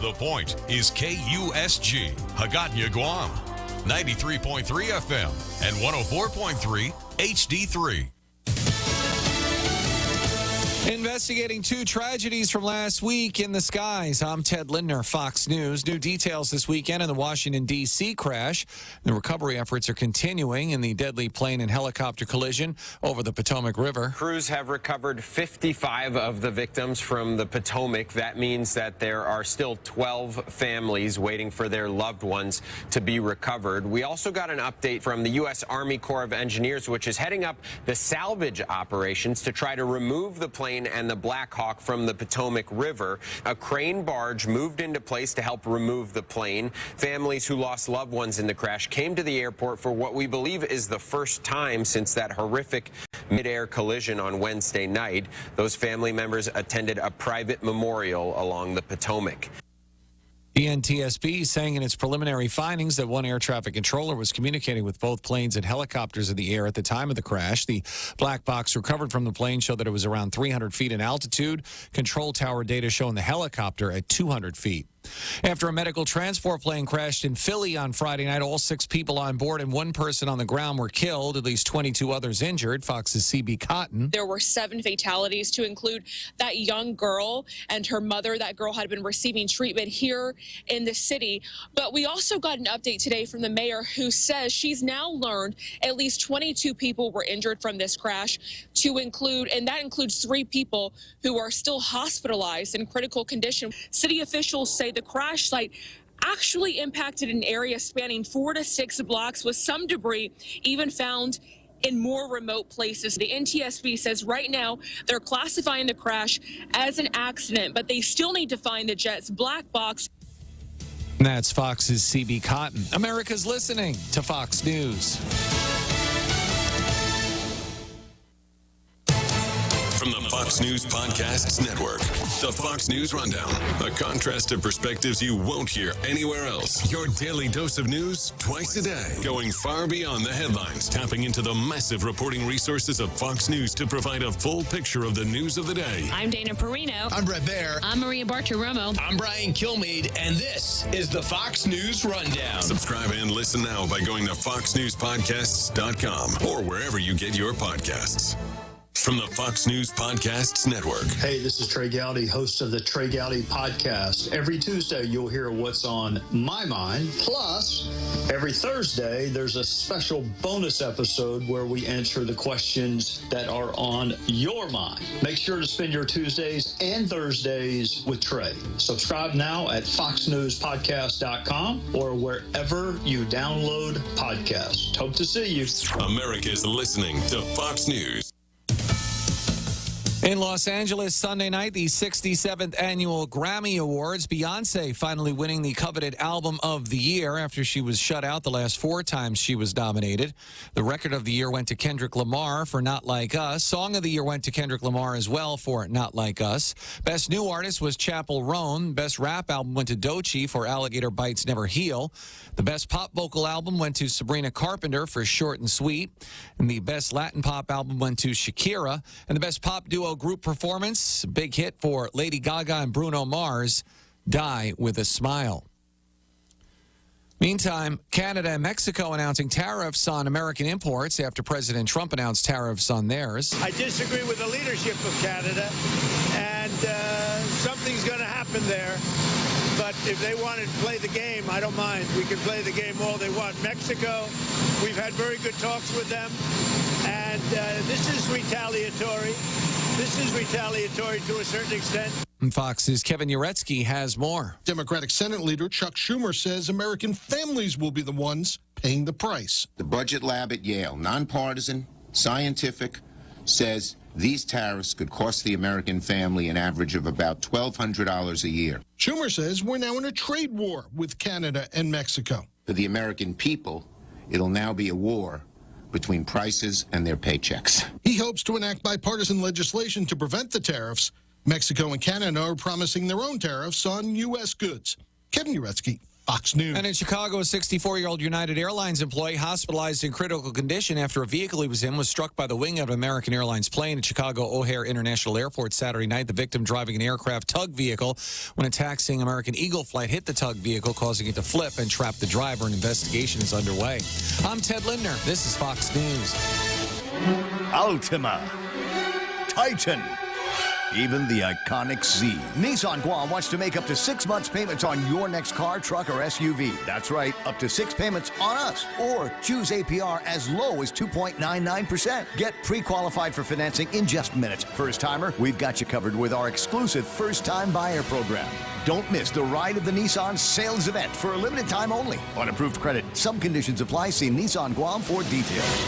The Point is KUSG, Hagåtña, Guam. 93.3 FM and 104.3 HD3. Investigating two tragedies from last week in the skies. I'm Ted Lindner, Fox News. New details this weekend in the Washington, D.C. crash. The recovery efforts are continuing in the deadly plane and helicopter collision over the Potomac River. Crews have recovered 55 of the victims from the Potomac. That means that there are still 12 families waiting for their loved ones to be recovered. We also got an update from the U.S. Army Corps of Engineers, which is heading up the salvage operations to try to remove the plane and the Black Hawk from the Potomac River. A crane barge moved into place to help remove the plane. Families who lost loved ones in the crash came to the airport for what we believe is the first time since that horrific mid-air collision on Wednesday night. Those family members attended a private memorial along the Potomac. The NTSB saying in its preliminary findings that one air traffic controller was communicating with both planes and helicopters in the air at the time of the crash. The black box recovered from the plane showed that it was around 300 feet in altitude. Control tower data showing the helicopter at 200 feet. After a medical transport plane crashed in Philly on Friday night, all 6 people on board and 1 person on the ground were killed, at least 22 others injured. Fox's CB Cotton. There were 7 fatalities, to include that young girl and her mother. That girl had been receiving treatment here in the city. But we also got an update today from the mayor, who says she's now learned at least 22 people were injured from this crash, and that includes 3 people who are still hospitalized in critical condition. City officials say the crash site actually impacted an area spanning 4 to 6 blocks, with some debris even found in more remote places. The NTSB says right now they're classifying the crash as an accident, but they still need to find the jet's black box. And that's Fox's CB Cotton. America's listening to Fox News. From the Fox News Podcasts Network, the Fox News Rundown. A contrast of perspectives you won't hear anywhere else. Your daily dose of news twice a day. Going far beyond the headlines, tapping into the massive reporting resources of Fox News to provide a full picture of the news of the day. I'm Dana Perino. I'm Brett Baer. I'm Maria Bartiromo. I'm Brian Kilmeade, and this is the Fox News Rundown. Subscribe and listen now by going to foxnewspodcasts.com or wherever you get your podcasts. From the Fox News Podcasts Network. Hey, this is Trey Gowdy, host of the Trey Gowdy Podcast. Every Tuesday, you'll hear what's on my mind. Plus, every Thursday, there's a special bonus episode where we answer the questions that are on your mind. Make sure to spend your Tuesdays and Thursdays with Trey. Subscribe now at foxnewspodcast.com or wherever you download podcasts. Hope to see you. America's listening to Fox News. In Los Angeles Sunday night, the 67th annual Grammy Awards. Beyonce finally winning the coveted Album of the Year after she was shut out the last 4 times she was nominated. The Record of the Year went to Kendrick Lamar for Not Like Us. Song of the Year went to Kendrick Lamar as well for Not Like Us. Best New Artist was Chappell Roan. Best Rap Album went to Doechii for Alligator Bites Never Heal. The Best Pop Vocal Album went to Sabrina Carpenter for Short and Sweet. And the Best Latin Pop Album went to Shakira. And the Best Pop Duo Group Performance, big hit for Lady Gaga and Bruno Mars, Die With a Smile. Meantime, Canada and Mexico announcing tariffs on American imports after President Trump announced tariffs on theirs. I disagree with the leadership of Canada, and something's going to happen there. But if they want to play the game, I don't mind. We can play the game all they want. Mexico, we've had very good talks with them, and this is retaliatory. This is retaliatory to a certain extent. Fox's Kevin Uretsky has more. Democratic Senate Leader Chuck Schumer says American families will be the ones paying the price. The budget lab at Yale, nonpartisan, scientific, says these tariffs could cost the American family an average of about $1,200 a year. Schumer says we're now in a trade war with Canada and Mexico. For the American people, it'll now be a war between prices and their paychecks. He hopes to enact bipartisan legislation to prevent the tariffs. Mexico and Canada are promising their own tariffs on U.S. goods. Kevin Uretsky, Fox News. And in Chicago, a 64-year-old United Airlines employee hospitalized in critical condition after a vehicle he was in was struck by the wing of an American Airlines plane at Chicago O'Hare International Airport Saturday night. The victim, driving an aircraft tug vehicle when a taxiing American Eagle flight, hit the tug vehicle, causing it to flip and trap the driver. An investigation is underway. I'm Ted Lindner. This is Fox News. Altima. Titan. Even the iconic Z. Nissan Guam wants to make up to 6 months payments on your next car, truck, or SUV. That's right, up to 6 payments on us. Or choose APR as low as 2.99%. Get pre-qualified for financing in just minutes. First timer, we've got you covered with our exclusive first-time buyer program. Don't miss the Ride of the Nissan sales event for a limited time only. On approved credit. Some conditions apply. See Nissan Guam for details.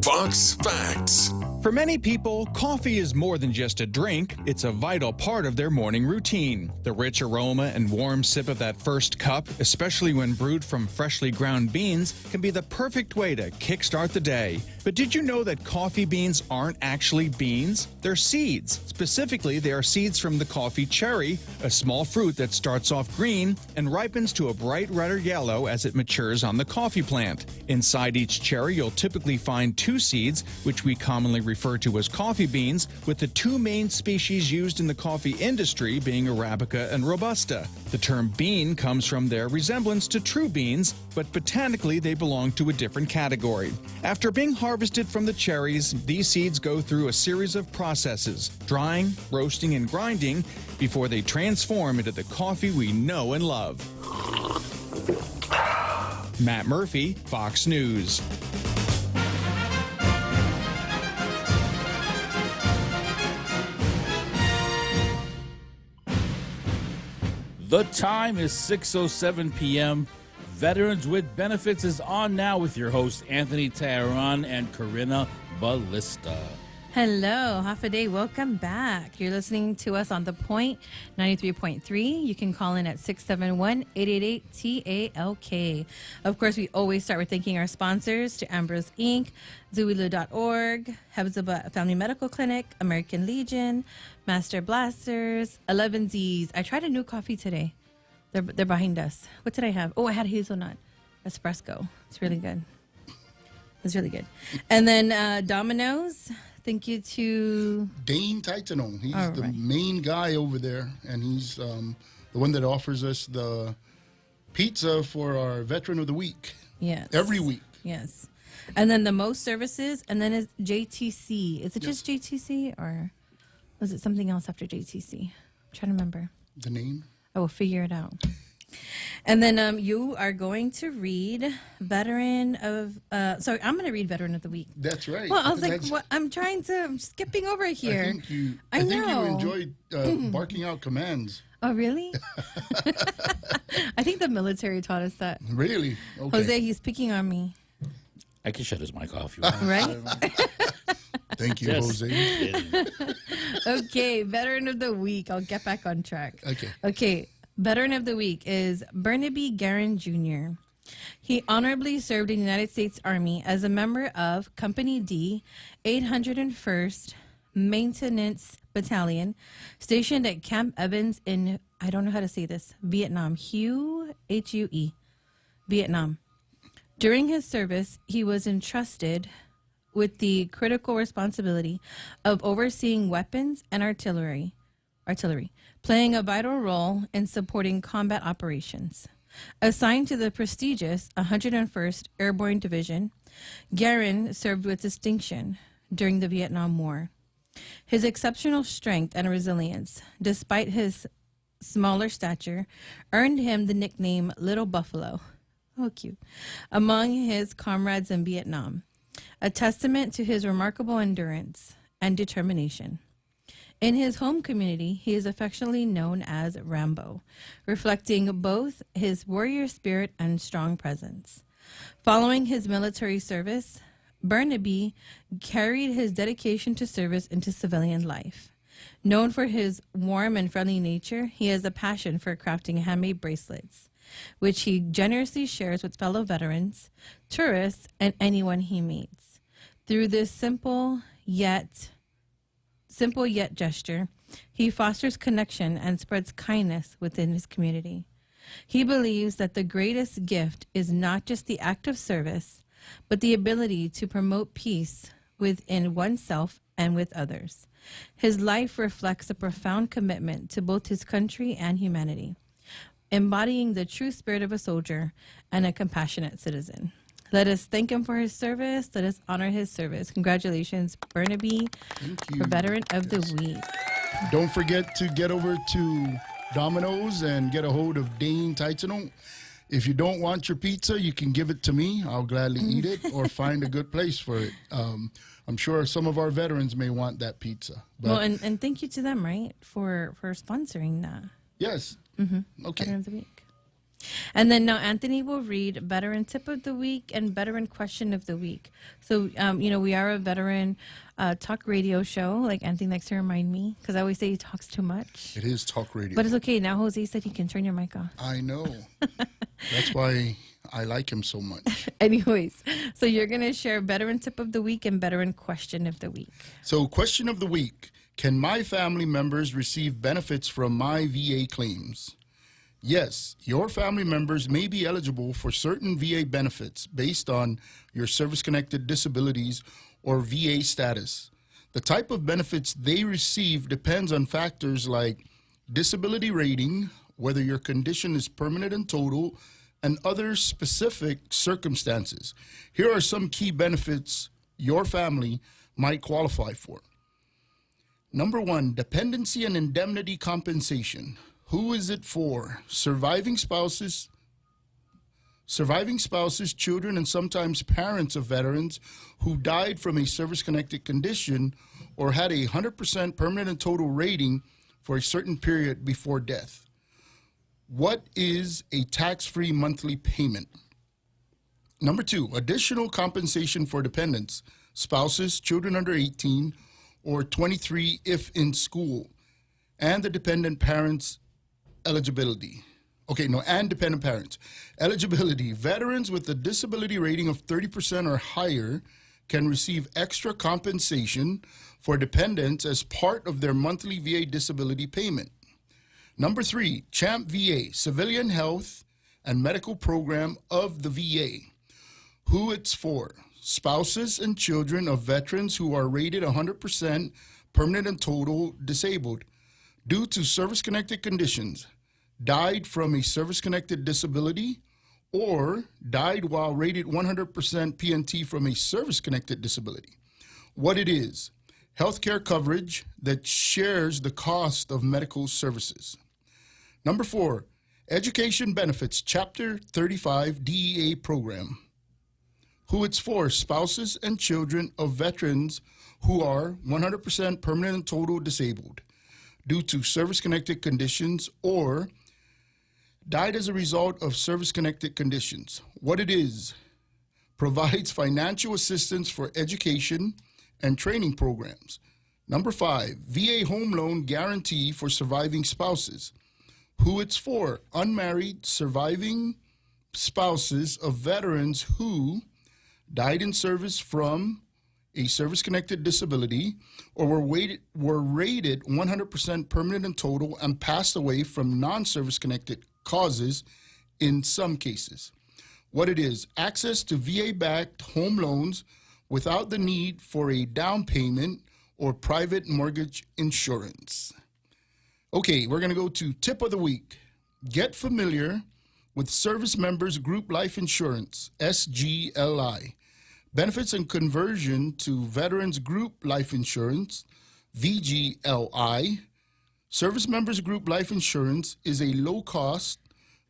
Fox Facts. For many people, coffee is more than just a drink. It's a vital part of their morning routine. The rich aroma and warm sip of that first cup, especially when brewed from freshly ground beans, can be the perfect way to kickstart the day. But did you know that coffee beans aren't actually beans? They're seeds. Specifically, they are seeds from the coffee cherry, a small fruit that starts off green and ripens to a bright red or yellow as it matures on the coffee plant. Inside each cherry, you'll typically find 2 seeds, which we commonly refer to as coffee beans, with the 2 main species used in the coffee industry being Arabica and Robusta. The term bean comes from their resemblance to true beans, but botanically they belong to a different category. After being harvested from the cherries, these seeds go through a series of processes, drying, roasting, and grinding, before they transform into the coffee we know and love. Matt Murphy, Fox News. The time is 6:07 p.m. Veterans with Benefits is on now with your hosts Anthony Tayaran and Corinna Ballista. Hello, half a day. Welcome back. You're listening to us on The Point 93.3. You can call in at 671-888-TALK. Of course, we always start with thanking our sponsors to Ambrose Inc., Zuilu.org, Hebzibah Family Medical Clinic, American Legion, Master Blasters, 11Z's. I tried a new coffee today. They're behind us. What did I have? Oh, I had hazelnut espresso. It's really good. It's really good. And then Domino's. Thank you to Dane Titano. He's the main guy over there, and he's the one that offers us the pizza for our Veteran of the Week. Yes. Every week. Yes. And then the most services, and then it's JTC. Is it just JTC, or was it something else after JTC? I'm trying to remember. The name? I will figure it out. And then you are going to read Veteran of, sorry, I'm going to read Veteran of the Week. That's right. Well, I was like, what? I'm skipping over here. I think you enjoyed barking out commands. Oh, really? I think the military taught us that. Really? Okay. Jose, he's picking on me. I can shut his mic off. You want. Right? Thank you, Jose. Okay, Veteran of the Week. I'll get back on track. Okay. Veteran of the Week is Burnaby Guerin Jr. He honorably served in the United States Army as a member of Company D, 801st Maintenance Battalion, stationed at Camp Evans in, I don't know how to say this, Vietnam. Hue, Vietnam. During his service, he was entrusted with the critical responsibility of overseeing weapons and artillery, playing a vital role in supporting combat operations. Assigned to the prestigious 101st Airborne Division, Guerin served with distinction during the Vietnam War. His exceptional strength and resilience, despite his smaller stature, earned him the nickname Little Buffalo. Oh, cute. Among his comrades in Vietnam, a testament to his remarkable endurance and determination. In his home community, he is affectionately known as Rambo, reflecting both his warrior spirit and strong presence. Following his military service, Burnaby carried his dedication to service into civilian life. Known for his warm and friendly nature, he has a passion for crafting handmade bracelets, which he generously shares with fellow veterans, tourists, and anyone he meets. Through this simple yet gesture, he fosters connection and spreads kindness within his community. He believes that the greatest gift is not just the act of service, but the ability to promote peace within oneself and with others. His life reflects a profound commitment to both his country and humanity, embodying the true spirit of a soldier and a compassionate citizen. Let us thank him for his service. Let us honor his service. Congratulations, Burnaby, for Veteran of the Week. Don't forget to get over to Domino's and get a hold of Dane Titano. If you don't want your pizza, you can give it to me. I'll gladly eat it or find a good place for it. I'm sure some of our veterans may want that pizza. But well, and thank you to them, right, for sponsoring that. Yes. Mm-hmm. Okay. Veteran of the Week. And then now Anthony will read Veteran Tip of the Week and Veteran Question of the Week. So, we are a veteran talk radio show, like Anthony likes to remind me, because I always say he talks too much. It is talk radio. But it's okay. Now Jose said he can turn your mic off. I know. That's why I like him so much. Anyways, so you're going to share Veteran Tip of the Week and Veteran Question of the Week. So, question of the week. Can my family members receive benefits from my VA claims? Yes, your family members may be eligible for certain VA benefits based on your service-connected disabilities or VA status. The type of benefits they receive depends on factors like disability rating, whether your condition is permanent and total, and other specific circumstances. Here are some key benefits your family might qualify for. Number 1, dependency and indemnity compensation. Who is it for? Surviving spouses, children, and sometimes parents of veterans who died from a service-connected condition or had a 100% permanent and total rating for a certain period before death. What is a tax-free monthly payment? Number 2, additional compensation for dependents, spouses, children under 18 or 23 if in school, and the dependent parents' eligibility. And dependent parents. Eligibility. Veterans with a disability rating of 30% or higher can receive extra compensation for dependents as part of their monthly VA disability payment. Number 3, CHAMP VA, Civilian Health and Medical Program of the VA. Who it's for? Spouses and children of veterans who are rated 100% permanent and total disabled due to service-connected conditions, died from a service-connected disability, or died while rated 100% PNT from a service-connected disability. What it is: healthcare coverage that shares the cost of medical services. Number 4, education benefits, Chapter 35 DEA program. Who it's for: spouses and children of veterans who are 100% permanent and total disabled due to service-connected conditions or died as a result of service-connected conditions. What it is: provides financial assistance for education and training programs. Number 5, VA home loan guarantee for surviving spouses. Who it's for: unmarried surviving spouses of veterans who died in service from a service-connected disability or were rated 100% permanent and total and passed away from non-service-connected causes in some cases. What it is: access to VA-backed home loans without the need for a down payment or private mortgage insurance. Okay, we're going to go to Tip of the Week. Get familiar with Service Members Group Life Insurance, SGLI. Benefits and conversion to Veterans Group Life Insurance, VGLI. Service Members Group Life Insurance is a low-cost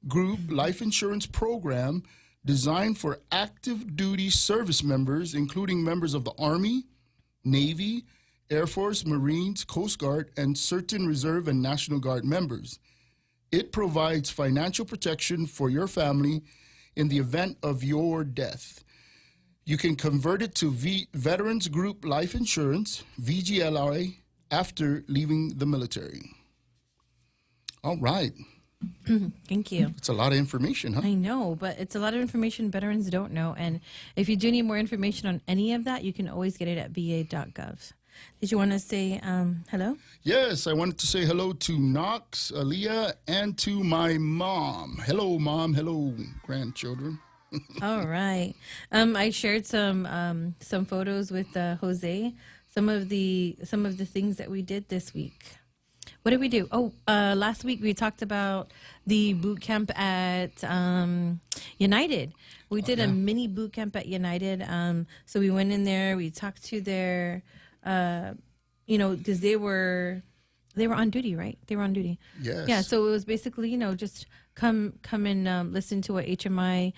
group life insurance program designed for active duty service members, including members of the Army, Navy, Air Force, Marines, Coast Guard, and certain Reserve and National Guard members. It provides financial protection for your family in the event of your death. You can convert it to Veterans Group Life Insurance, VGLI, after leaving the military. All right. Thank you. It's a lot of information, huh? I know, but it's a lot of information veterans don't know. And if you do need more information on any of that, you can always get it at va.gov. Did you want to say hello? Yes, I wanted to say hello to Knox, Aaliyah, and to my mom. Hello, Mom. Hello, grandchildren. All right. I shared some photos with Jose. Some of the things that we did this week. What did we do? Oh, last week we talked about the boot camp at United. We did a mini boot camp at United. So we went in there. We talked to their, because they were on duty, right? They were on duty. Yes. Yeah. So it was basically, just come and listen to what HMI,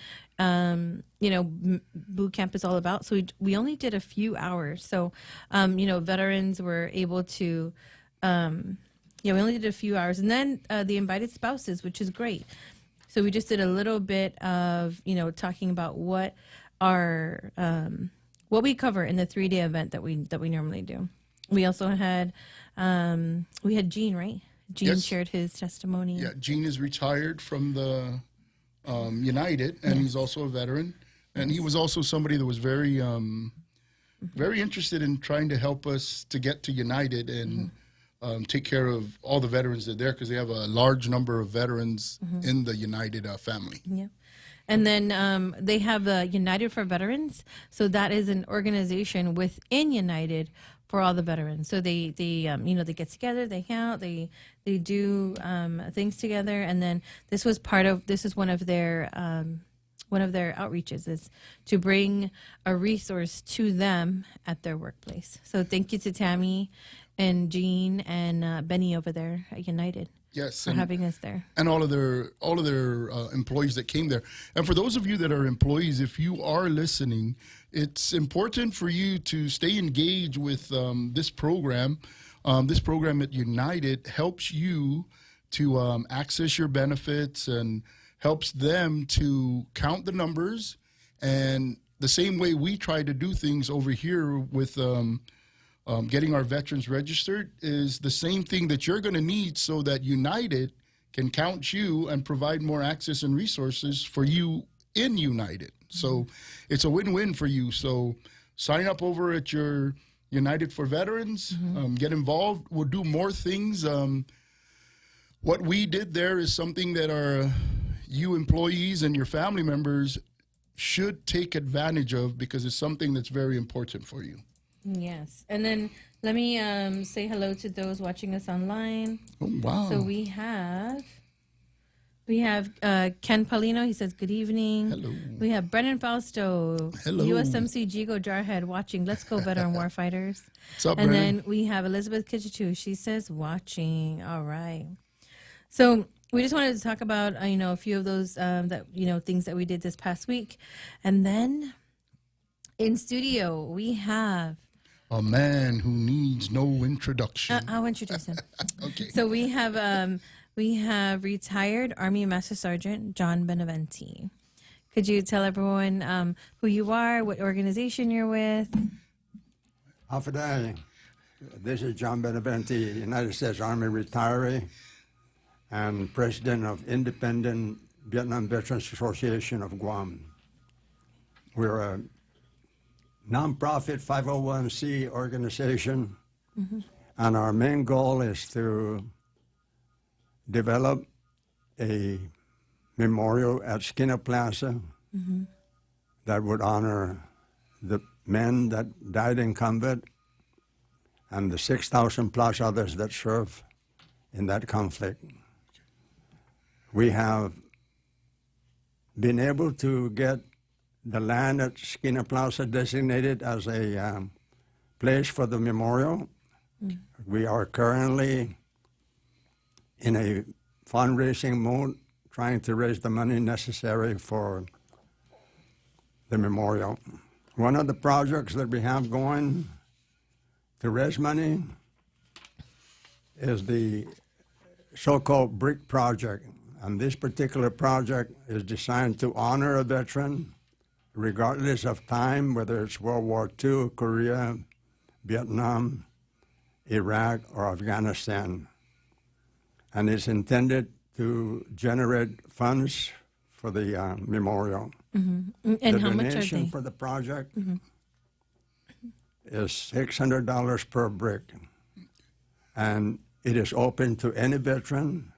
boot camp is all about. So we only did a few hours. So, veterans were able to. We only did a few hours, and then the invited spouses, which is great. So we just did a little bit of, talking about what we cover in the 3-day event that we normally do. We also had Gene, right? Gene shared his testimony. Yeah, Gene is retired from the United, and he's also a veteran. And he was also somebody that was very, very interested in trying to help us to get to United and take care of all the veterans that are there, because they have a large number of veterans in the United family. Yeah. And then they have the United for Veterans. So that is an organization within United for all the veterans. So they get together, they hang out, they do things together. And then this is one of their outreaches, is to bring a resource to them at their workplace. So thank you to Tammy and Jean and Benny over there at United. Yes, for having us there, and all of their employees that came there. And for those of you that are employees, if you are listening, it's important for you to stay engaged with this program. This program at United helps you to access your benefits and helps them to count the numbers. And the same way we try to do things over here with getting our veterans registered is the same thing that you're going to need, so that United can count you and provide more access and resources for you in United. So it's a win-win for you. So sign up over at your United for Veterans, get involved. We'll do more things. What we did there is something that you employees and your family members should take advantage of, because it's something that's very important for you. Yes. And then let me say hello to those watching us online. Oh, wow. So we have Ken Paulino. He says, good evening. Hello. We have Brennan Fausto. Hello. USMC Jigo Jarhead watching. Let's go, veteran warfighters. What's up, and Brennan? then we have Elizabeth Kitchitu. She says, watching. All right. So we just wanted to talk about, a few of those things that we did this past week. And then in studio, we have a man who needs no introduction. I'll introduce him. Okay. So we have retired Army Master Sergeant John Beneventi. Could you tell everyone who you are, what organization you're with? After this is John Beneventi, United States Army retiree and president of Independent Vietnam Veterans Association of Guam. We're a nonprofit 501c organization, and our main goal is to develop a memorial at Skinner Plaza that would honor the men that died in combat and the 6,000 plus others that served in that conflict. We have been able to get the land at Skinner Plaza designated as a place for the memorial. We are currently in a fundraising mode, trying to raise the money necessary for the memorial. One of the projects that we have going to raise money is the so-called BRIC project. And this particular project is designed to honor a veteran, regardless of time, whether it's World War II, Korea, Vietnam, Iraq, or Afghanistan. And it's intended to generate funds for the memorial. Mm-hmm. And the how much are donation they? for the project is $600 per brick. And it is open to any veteran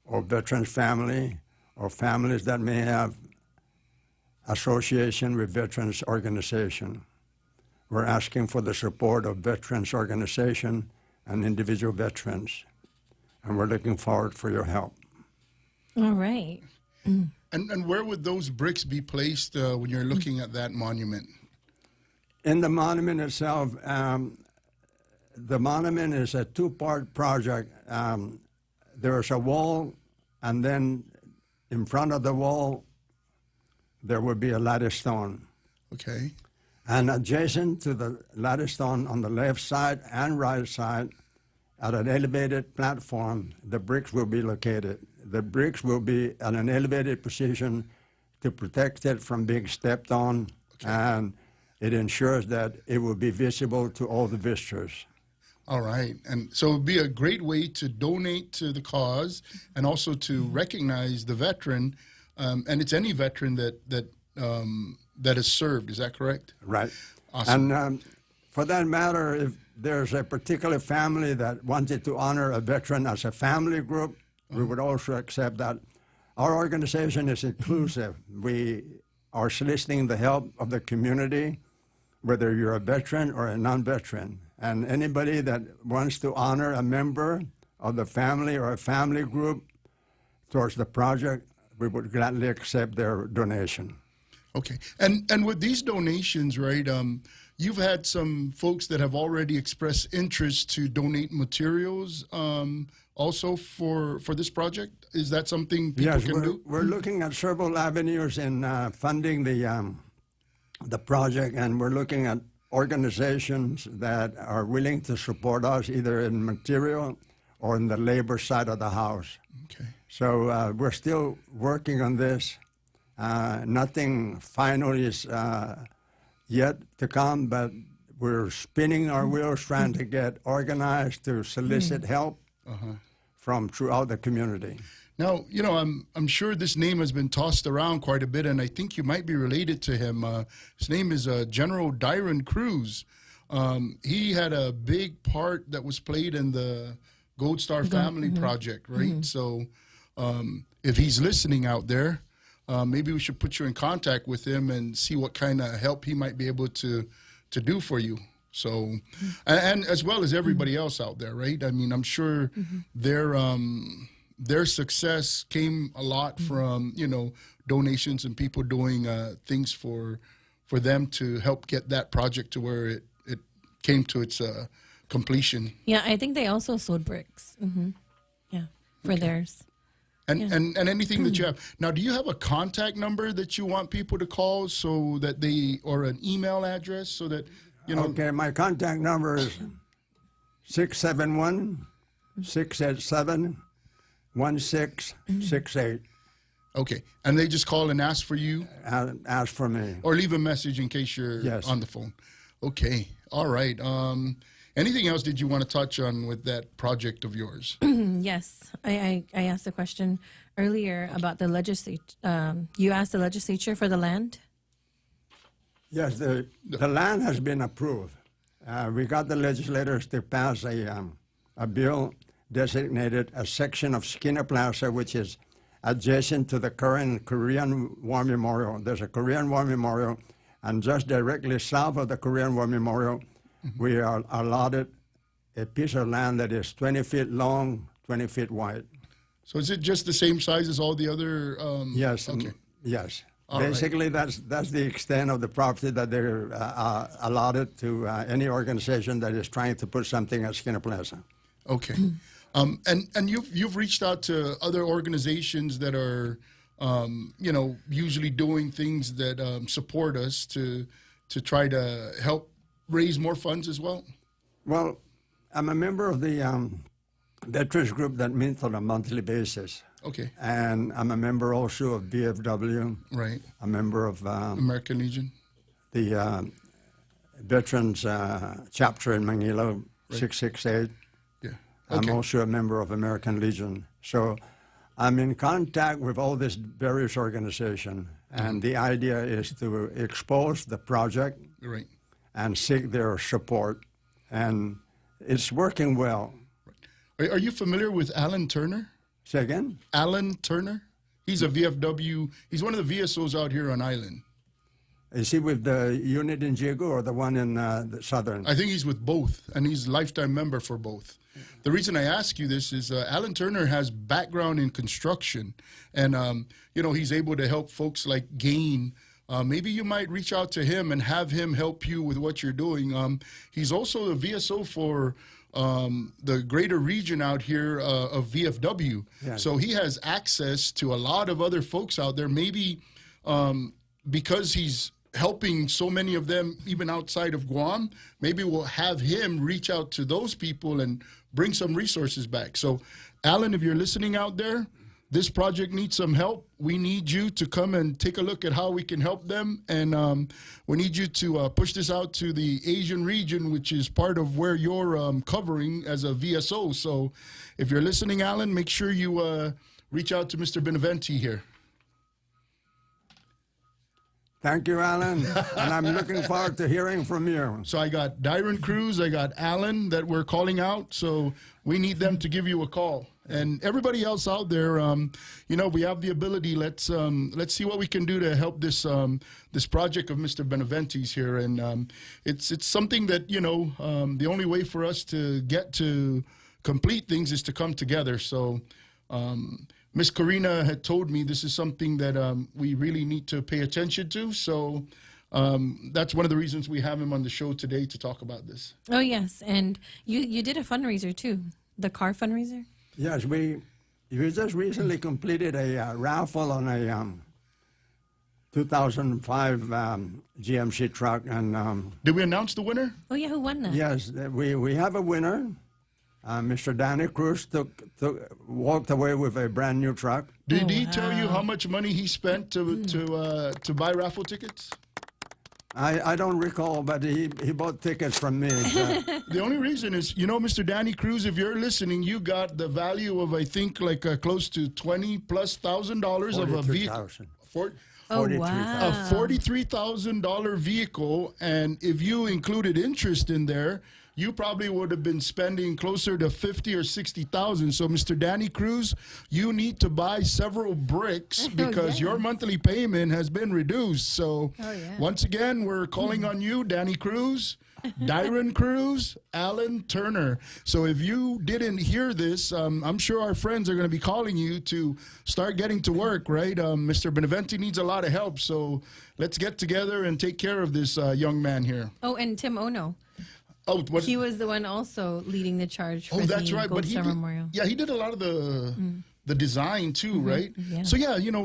or veteran's family or families that may have association with veterans organization. We're asking for the support of veterans organization and individual veterans. And we're looking forward for your help. All right. And where would those bricks be placed when you're looking at that monument? In the monument itself, the monument is a two-part project. There's a wall, and then in front of the wall, there would be a lattice stone. Okay. And adjacent to the lattice stone on the left side and right side, at an elevated platform, the bricks will be located. The bricks will be at an elevated position to protect it from being stepped on, and it ensures that it will be visible to all the visitors. All right. And so it would be a great way to donate to the cause and also to recognize the veteran. And it's any veteran that has served. Is that correct? Right. Awesome. And for that matter, if there's a particular family that wanted to honor a veteran as a family group, we would also accept that. Our organization is inclusive. We are soliciting the help of the community, whether you're a veteran or a non-veteran. And anybody that wants to honor a member of the family or a family group towards the project, we would gladly accept their donation. Okay. And with these donations, right, you've had some folks that have already expressed interest to donate materials also for this project. Is that something people can do? We're looking at several avenues in funding the project, and we're looking at organizations that are willing to support us either in material or in the labor side of the house. Okay. So we're still working on this. Nothing final is yet to come, but we're spinning our wheels trying to get organized to solicit help from throughout the community. Now, you know, I'm sure this name has been tossed around quite a bit, and I think you might be related to him. His name is General Dyron Cruz. He had a big part that was played in the Gold Star Family Project, right? So if he's listening out there, maybe we should put you in contact with him and see what kind of help he might be able to do for you. So, and as well as everybody else out there, right? I mean, I'm sure their success came a lot from, you know, donations and people doing things for them to help get that project to where it came to its completion. Yeah, I think they also sold bricks. Yeah, for theirs. And anything that you have. Now, do you have a contact number that you want people to call so that they, or an email address so that, you know? Okay, my contact number is 671-687-1668. Okay, and they just call and ask for you? Ask for me. Or leave a message in case you're on the phone. Okay, all right. Anything else did you want to touch on with that project of yours? Yes, I asked a question earlier about the legislature. You asked the legislature for the land? Yes, the land has been approved. We got the legislators to pass a bill designated a section of Skinner Plaza, which is adjacent to the current Korean War Memorial. There's a Korean War Memorial, and just directly south of the Korean War Memorial, we are allotted a piece of land that is 20 feet long, 20 feet wide. So is it just the same size as all the other? Yes. Okay. Yes. All Basically, that's the extent of the property that they're allotted to any organization that is trying to put something at Skinner Plaza. Okay. And you've reached out to other organizations that are, you know, usually doing things that support us to try to help raise more funds as well? Well, I'm a member of the veterans group that meets on a monthly basis. Okay. And I'm a member also of VFW. Right. A member of American Legion. The veterans chapter in Manila, Right. 668. Yeah. I'm Okay. also a member of American Legion. So I'm in contact with all these various organizations, and the idea is to expose the project Right. and seek their support, and it's working well. Are you familiar with Alan Turner? Say again? Alan Turner? He's a VFW. He's one of the VSOs out here on island. Is he with the unit in Diego or the one in the southern? I think he's with both, and he's a lifetime member for both. The reason I ask you this is Alan Turner has background in construction, and he's able to help folks like Gain. Maybe you might reach out to him and have him help you with what you're doing. He's also a VSO for the greater region out here of VFW. Yeah. So he has access to a lot of other folks out there. Maybe because he's helping so many of them even outside of Guam, maybe we'll have him reach out to those people and bring some resources back. So, Alan, if you're listening out there, this project needs some help. We need you to come and take a look at how we can help them. And we need you to push this out to the Asian region, which is part of where you're covering as a VSO. So if you're listening, Alan, make sure you reach out to Mr. Beneventi here. Thank you, Alan, and I'm looking forward to hearing from you. So I got Dyron Cruz, I got Alan that we're calling out, so we need them to give you a call. And everybody else out there, we have the ability. Let's see what we can do to help this this project of Mr. Beneventi's here. And it's something that the only way for us to get to complete things is to come together. So. Miss Karina had told me this is something that we really need to pay attention to. So that's one of the reasons we have him on the show today to talk about this. Oh, yes. And you did a fundraiser, too, the car fundraiser? Yes, we just recently completed a raffle on a 2005 GMC truck. And did we announce the winner? Oh, yeah. Who won that? Yes, we have a winner. Mr. Danny Cruz walked away with a brand new truck. Did he tell you how much money he spent to buy raffle tickets? I don't recall, but he bought tickets from me. The only reason is, Mr. Danny Cruz, if you're listening, you got the value of, I think, like close to $20,000+ of a vehicle. wow. A $43,000 vehicle, and if you included interest in there, you probably would have been spending closer to $50,000 or $60,000. So, Mr. Danny Cruz, you need to buy several bricks because your monthly payment has been reduced. So, once again, we're calling on you, Danny Cruz, Dyron Cruz, Alan Turner. So, if you didn't hear this, I'm sure our friends are going to be calling you to start getting to work, right? Mr. Beneventi needs a lot of help. So, let's get together and take care of this young man here. Oh, and Tim Ono. Oh, he was the one also leading the charge for that's the right. Gold But Star Memorial. Yeah, he did a lot of the design too, right? Yeah. So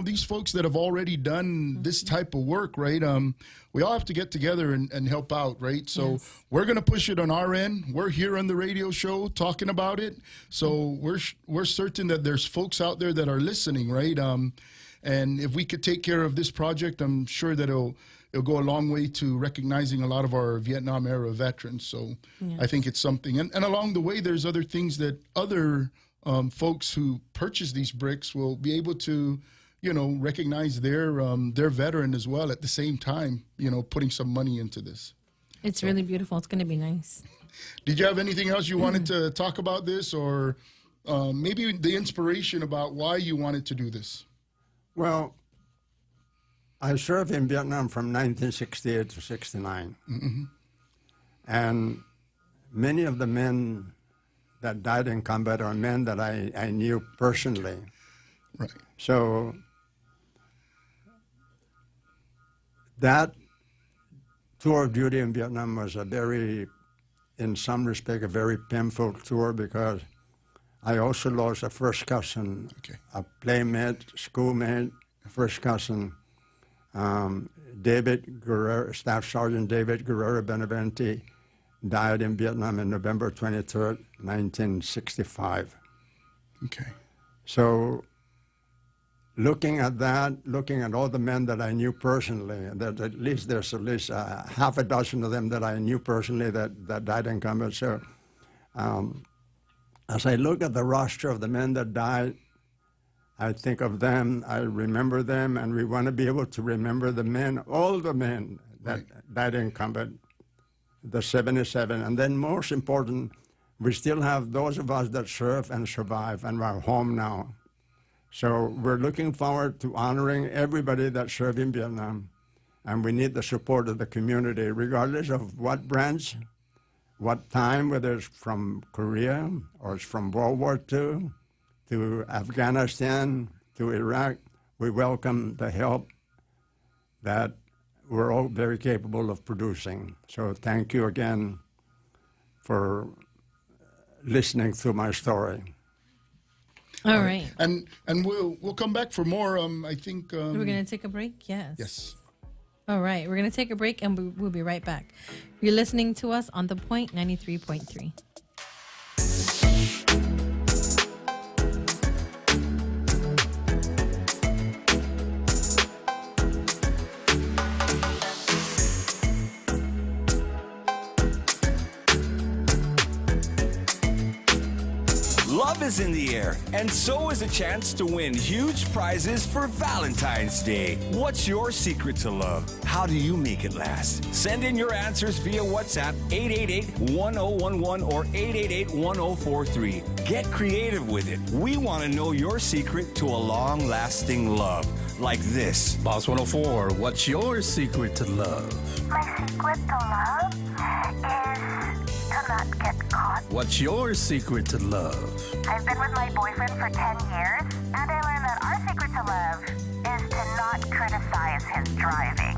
these folks that have already done this type of work, right? We all have to get together and help out, right? So we're gonna push it on our end. We're here on the radio show talking about it. So we're certain that there's folks out there that are listening, right? And if we could take care of this project, I'm sure that it'll go a long way to recognizing a lot of our Vietnam era veterans. So I think it's something. And along the way, there's other things that other folks who purchase these bricks will be able to, recognize their veteran as well at the same time, putting some money into this. It's really beautiful. It's going to be nice. Did you have anything else you wanted to talk about this, or maybe the inspiration about why you wanted to do this? Well, I served in Vietnam from 1968 to 69. Mm-hmm. And many of the men that died in combat are men that I knew personally. Right. So that tour of duty in Vietnam was in some respect, a very painful tour because I also lost a first cousin, a playmate, schoolmate, first cousin, David Guerrero, Staff Sergeant David Guerrero Beneventi, died in Vietnam on November 23rd, 1965. Okay. So looking at that, looking at all the men that I knew personally, there's at least half a dozen of them that I knew personally that died in combat. So as I look at the roster of the men that died, I think of them, I remember them, and we want to be able to remember the men, all the men that died in combat, the 77. And then most important, we still have those of us that serve and survive and are home now. So we're looking forward to honoring everybody that served in Vietnam. And we need the support of the community, regardless of what branch, what time, whether it's from Korea or it's from World War II, to Afghanistan, to Iraq. We welcome the help that we're all very capable of producing. So thank you again for listening to my story. All right. And we'll come back for more. I think we're going to take a break. Yes. Yes. All right. We're going to take a break and we'll be right back. You're listening to us on The Point 93.3. Love is in the air, and so is a chance to win huge prizes for Valentine's Day. What's your secret to love? How do you make it last? Send in your answers via WhatsApp 888-1011 or 888-1043. Get creative with it. We want to know your secret to a long-lasting love. Like this. Boss 104, what's your secret to love? My secret to love is to not get caught. What's your secret to love? I've been with my boyfriend for 10 years, and I learned that our secret to love is to not criticize his driving.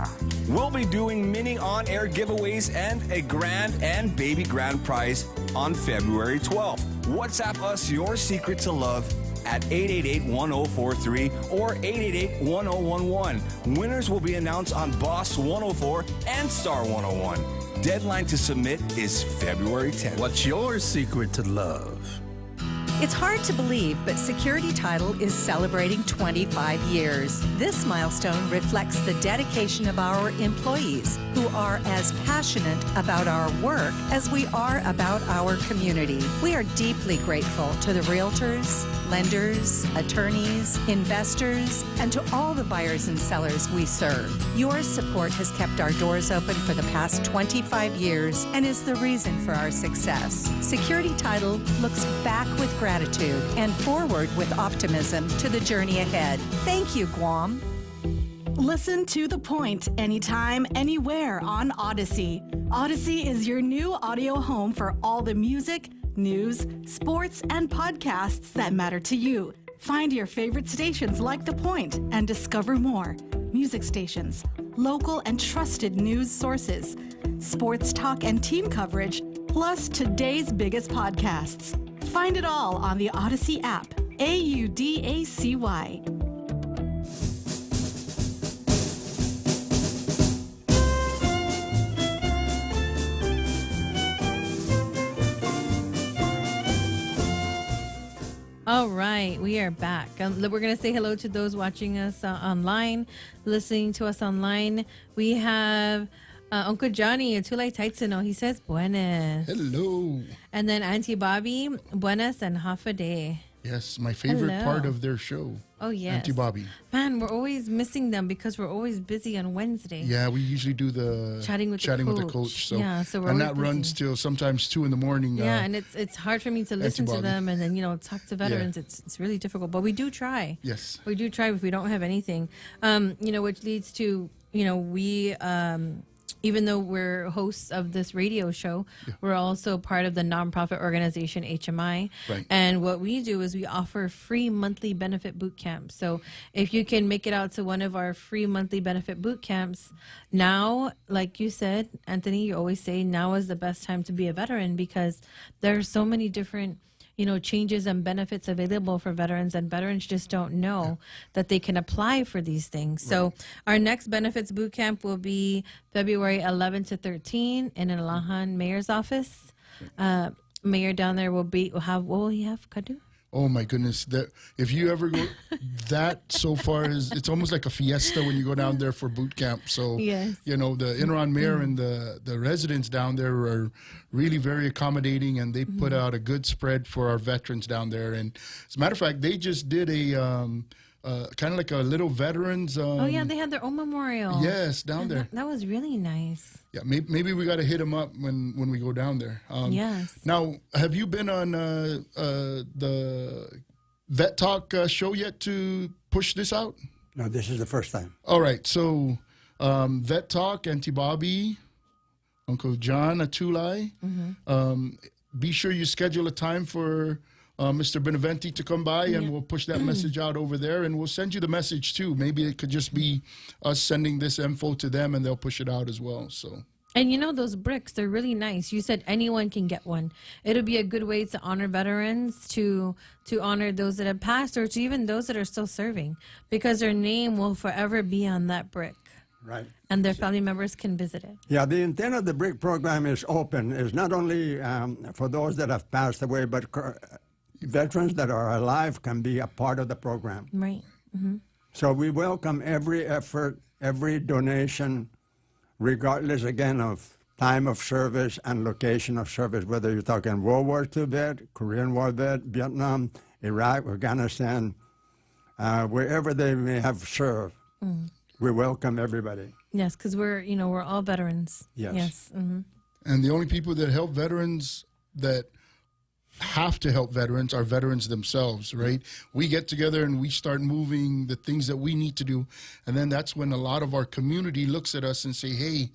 We'll be doing mini on-air giveaways and a grand and baby grand prize on February 12th. WhatsApp us your secret to love at 888-1043 or 888-1011. Winners will be announced on Boss 104 and Star 101. Deadline to submit is February 10th. What's your secret to love? It's hard to believe, but Security Title is celebrating 25 years. This milestone reflects the dedication of our employees, who are as passionate about our work as we are about our community. We are deeply grateful to the realtors, lenders, attorneys, investors, and to all the buyers and sellers we serve. Your support has kept our doors open for the past 25 years and is the reason for our success. Security Title looks back with gratitude and forward with optimism to the journey ahead. Thank you, Guam. Listen to The Point anytime, anywhere on Odyssey. Odyssey is your new audio home for all the music, news, sports, and podcasts that matter to you. Find your favorite stations like The Point and discover more. Music stations, local and trusted news sources, sports talk and team coverage, plus today's biggest podcasts. Find it all on the Odyssey app. AUDACY. All right, we are back. We're going to say hello to those watching us online, listening to us online. We have Uncle Johnny, Tulay Taitsino. He says, buenas. Hello. And then Auntie Bobby, buenas and half a day. Yes, my favorite Hello. part of their show. Oh, yes. Auntie Bobby. Man, we're always missing them because we're always busy on Wednesday. Yeah, we usually do the Chatting with the coach. So, Yeah, so we're and always that runs till sometimes 2 in the morning. Yeah, and it's hard for me to listen to Bobby. them and then, talk to veterans. It's really difficult, but we do try. Yes. We do try if we don't have anything. Which leads to, we even though we're hosts of this radio show, we're also part of the nonprofit organization HMI. Right. And what we do is we offer free monthly benefit boot camps. So if you can make it out to one of our free monthly benefit boot camps, now, like you said, Anthony, you always say now is the best time to be a veteran because there are so many different changes and benefits available for veterans, and veterans just don't know that they can apply for these things. So our next benefits boot camp will be February 11 to 13 in an Alahan mayor's office. Mayor down there will have, what will he have, Kadu? Oh my goodness! That if you ever go, that so far is it's almost like a fiesta when you go down there for boot camp. So Yes. the Enron mayor and the residents down there are really very accommodating, and they put out a good spread for our veterans down there. And as a matter of fact, they just did a kind of like a little veterans. Oh yeah, they had their own memorial. Yes, down there. That was really nice. Yeah, maybe we got to hit them up when we go down there. Yes. Now, have you been on the Vet Talk show yet to push this out? No, this is the first time. All right. So, Vet Talk, Auntie Bobby, Uncle John Atulai. Be sure you schedule a time for Mr. Beneventi to come by, and we'll push that message out over there, and we'll send you the message too. Maybe it could just be us sending this info to them, and they'll push it out as well. So. And those bricks, they're really nice. You said anyone can get one. It'll be a good way to honor veterans, to honor those that have passed, or to even those that are still serving, because their name will forever be on that brick. Right. And their family members can visit it. Yeah, the intent of the brick program is open. It's not only for those that have passed away, but veterans that are alive can be a part of the program. Right. Mm-hmm. So we welcome every effort, every donation, regardless, again, of time of service and location of service, whether you're talking World War II vet, Korean War vet, Vietnam, Iraq, Afghanistan, wherever they may have served. We welcome everybody. Yes, because we're all veterans. Yes. Yes. Mm-hmm. And the only people that help veterans that have to help veterans are veterans themselves, right? We get together and we start moving the things that we need to do. And then that's when a lot of our community looks at us and say, hey,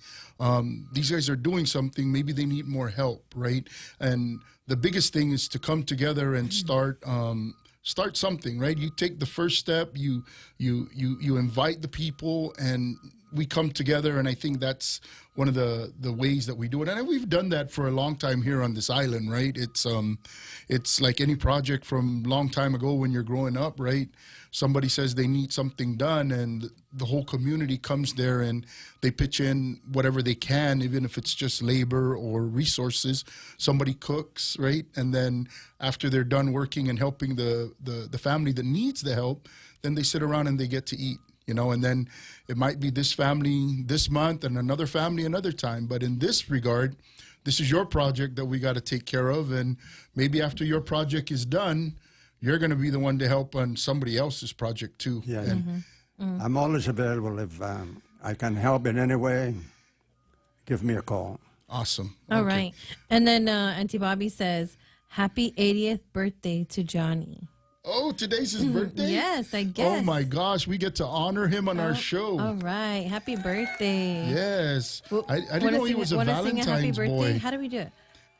these guys are doing something. Maybe they need more help, right? And the biggest thing is to come together and start something, right? You take the first step, you invite the people, and we come together, and I think that's one of the ways that we do it. And we've done that for a long time here on this island, right? It's like any project from a long time ago when you're growing up, right? Somebody says they need something done, and the whole community comes there and they pitch in whatever they can, even if it's just labor or resources. Somebody cooks, right? And then after they're done working and helping the family that needs the help, then they sit around and they get to eat. And then it might be this family this month and another family another time. But in this regard, this is your project that we got to take care of. And maybe after your project is done, you're going to be the one to help on somebody else's project too. Yeah. I'm always available. If I can help in any way, give me a call. Awesome. All right. And then Auntie Bobby says, happy 80th birthday to Johnny. Oh, today's his birthday? Yes, I guess. Oh, my gosh. We get to honor him on our show. All right. Happy birthday. Yes. Well, I didn't know he was a Valentine's boy. How do we do it?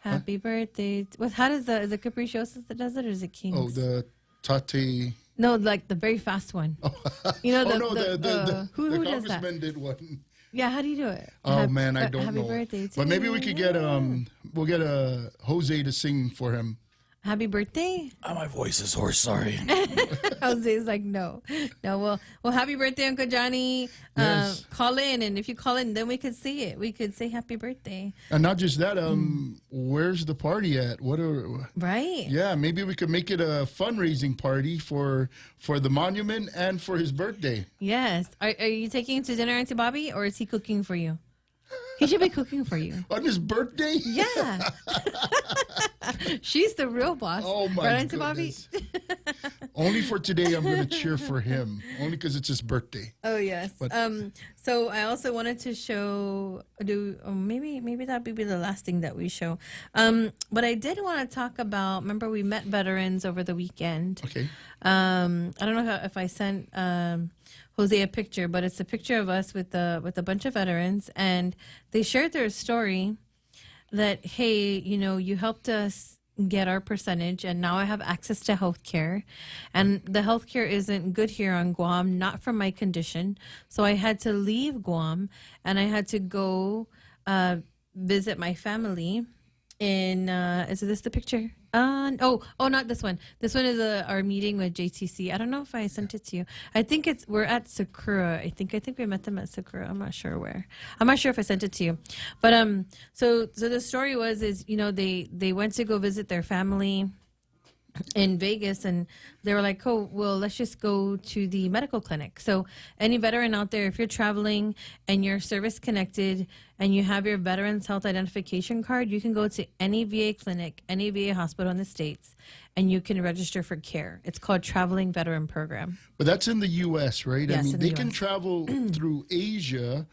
Happy birthday. How does is it Capricciosa that does it, or is it Kings? Oh, the Tate. No, like the very fast one. The who does that? congressman did one. Yeah, how do you do it? Oh, man, I don't know. Happy birthday to But maybe we could get we'll get Jose to sing for him. Happy birthday. My voice is hoarse, sorry. Jose's like, no. Well, happy birthday, Uncle Johnny. Yes. Call in, and if you call in, then we could see it. We could say happy birthday. And not just that, where's the party at? Right. Yeah, maybe we could make it a fundraising party for the monument and for his birthday. Yes. Are you taking him to dinner, Auntie Bobby, or is he cooking for you? He should be cooking for you. On his birthday? Yeah. She's the real boss. Oh, my right, Auntie goodness. Bobby? Only for today, I'm going to cheer for him. Only because it's his birthday. Oh, yes. But, so I also wanted to maybe that would be the last thing that we show. But I did want to talk about, remember we met veterans over the weekend. Okay. I don't know if I sent Jose a picture, but it's a picture of us with a bunch of veterans, and they shared their story that, hey, you helped us get our percentage, and now I have access to health care, and the health care isn't good here on Guam, not for my condition, so I had to leave Guam, and I had to go visit my family in is this the picture? Not this one. This one is our meeting with JTC. I don't know if I sent it to you. I think we're at Sakura. I think we met them at Sakura. I'm not sure where. I'm not sure if I sent it to you. But so the story is they went to go visit their family in Vegas, and they were like, oh, well, let's just go to the medical clinic. So any veteran out there, if you're traveling and you're service connected and you have your Veterans Health Identification Card, you can go to any VA clinic, any VA hospital in the States, and you can register for care. It's called Traveling Veteran Program. But that's in the U.S., right? Yes, I mean, in they the can US. travel through Asia,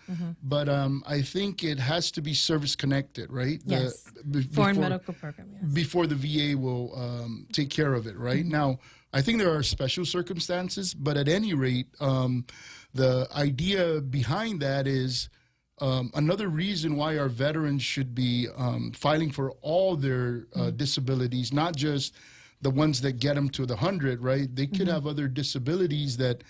but I think it has to be service connected, right? Yes. Foreign medical program, yes. Before the VA will take care of it, right? Now, I think there are special circumstances, but at any rate, the idea behind that is another reason why our veterans should be filing for all their disabilities, not just the ones that get them to the 100, right? They could have other disabilities that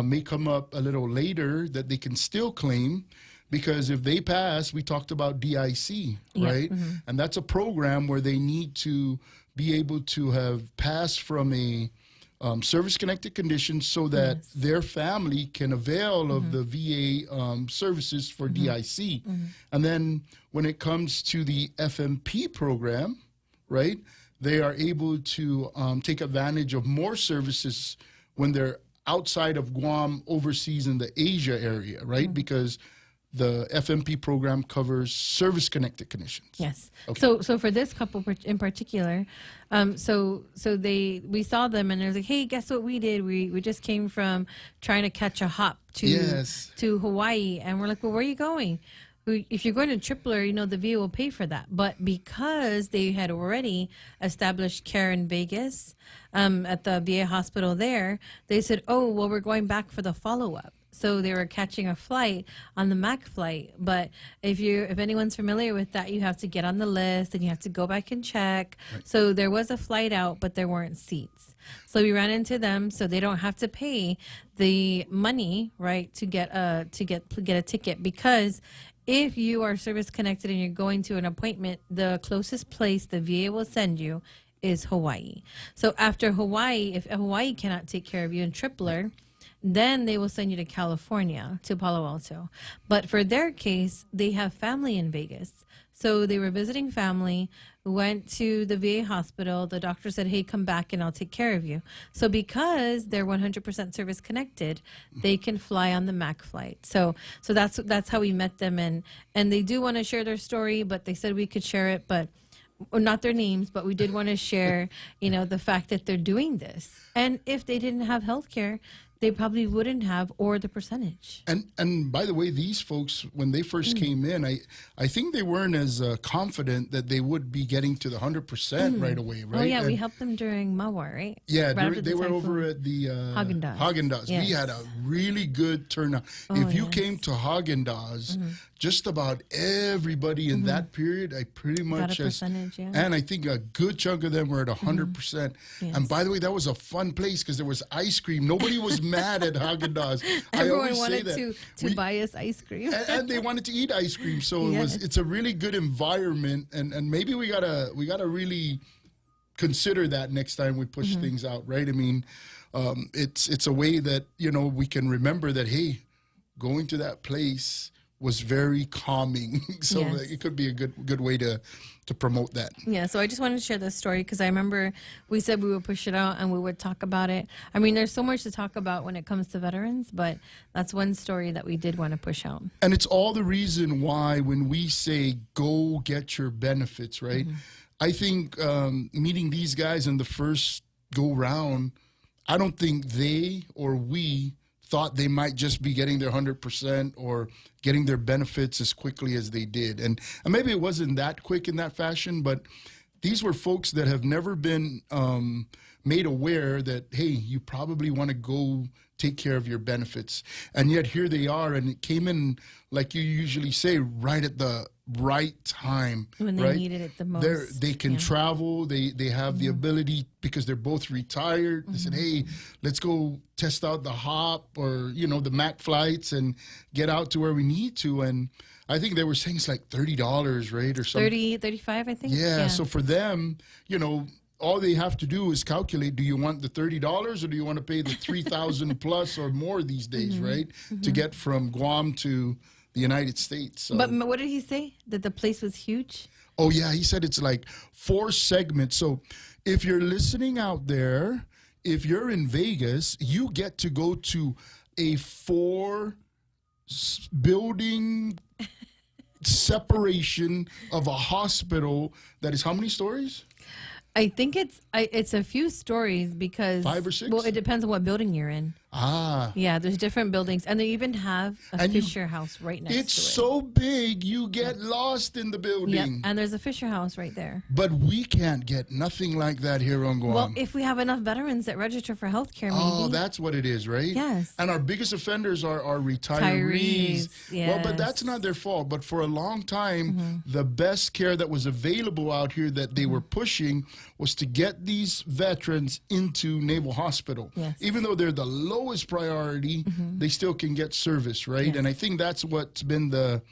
may come up a little later that they can still claim, because if they pass, we talked about DIC, right? And that's a program where they need to be able to have passed from a service-connected condition so that their family can avail of the VA services for DIC. And then when it comes to the FMP program, right, they are able to take advantage of more services when they're outside of Guam, overseas in the Asia area, right? Because the FMP program covers service-connected conditions. Yes. Okay. So for this couple in particular, we saw them and they're like, hey, guess what we did? We just came from trying to catch a hop to Hawaii, and we're like, well, where are you going? If you're going to Tripler, the VA will pay for that. But because they had already established care in Vegas at the VA hospital there, they said, oh, well, we're going back for the follow-up. So they were catching a flight on the MAC flight. But if anyone's familiar with that, you have to get on the list and you have to go back and check. Right. So there was a flight out, but there weren't seats. So we ran into them, so they don't have to pay the money, right, to get a ticket, because if you are service connected and you're going to an appointment, the closest place the VA will send you is Hawaii. So after Hawaii, if Hawaii cannot take care of you in Tripler, then they will send you to California, to Palo Alto. But for their case, they have family in Vegas. So they were visiting family, went to the VA hospital. The doctor said, hey, come back and I'll take care of you. So because they're 100% service connected, they can fly on the MAC flight. So that's how we met them. And they do want to share their story, but they said we could share it, but not their names, but we did want to share, the fact that they're doing this. And if they didn't have health care, they probably wouldn't have, or the percentage. And by the way, these folks, when they first came in, I think they weren't as confident that they would be getting to the 100% right away, right? Oh, yeah, we helped them during Mawa, right? Yeah, right they were over at the Haagen-Dazs. Yes. We had a really good turnout. If you came to Haagen-Dazs, just about everybody in that period, I pretty much, and I think a good chunk of them were at 100%. Yes. And by the way, that was a fun place because there was ice cream. Nobody was mad at Haagen-Dazs. Everyone wanted to buy us ice cream, and they wanted to eat ice cream. So it's a really good environment, and maybe we gotta really consider that next time we push things out, right? I mean, it's a way that we can remember that, hey, going to that place was very calming. So it could be a good way to promote that. Yeah, so I just wanted to share this story because I remember we said we would push it out and we would talk about it. I mean, there's so much to talk about when it comes to veterans, but that's one story that we did want to push out. And it's all the reason why when we say go get your benefits, right? I think meeting these guys in the first go round, I don't think they or we thought they might just be getting their 100% or getting their benefits as quickly as they did. And maybe it wasn't that quick in that fashion, but these were folks that have never been made aware that, hey, you probably want to go take care of your benefits. And yet here they are, and it came in, like you usually say, right at the right time. When they right? needed it the most. They can travel. They have the ability, because they're both retired. They said, hey, let's go test out the hop or, the MAC flights and get out to where we need to. And I think they were saying it's like $30, right? Or something. 30, 35, I think. Yeah. So for them, all they have to do is calculate, do you want the $30 or do you want to pay the $3,000 plus or more these days, right? To get from Guam to the United States. So. But what did he say? That the place was huge? Oh, yeah. He said it's like 4 segments. So if you're listening out there, if you're in Vegas, you get to go to a 4-building separation of a hospital that is how many stories? I think it's a few stories because 5 or 6. Well, it depends on what building you're in. Yeah, there's different buildings, and they even have a Fisher House right next to it. It's so big, you get lost in the building. Yep, and there's a Fisher House right there. But we can't get nothing like that here on Guam. Well, if we have enough veterans that register for healthcare, maybe. Oh, that's what it is, right? Yes. And our biggest offenders are retirees. Yes. Well, but that's not their fault. But for a long time, the best care that was available out here that they were pushing was to get these veterans into Naval Hospital. Yes. Even though they're the lowest priority, they still can get service, right? Yes. And I think that's what's been the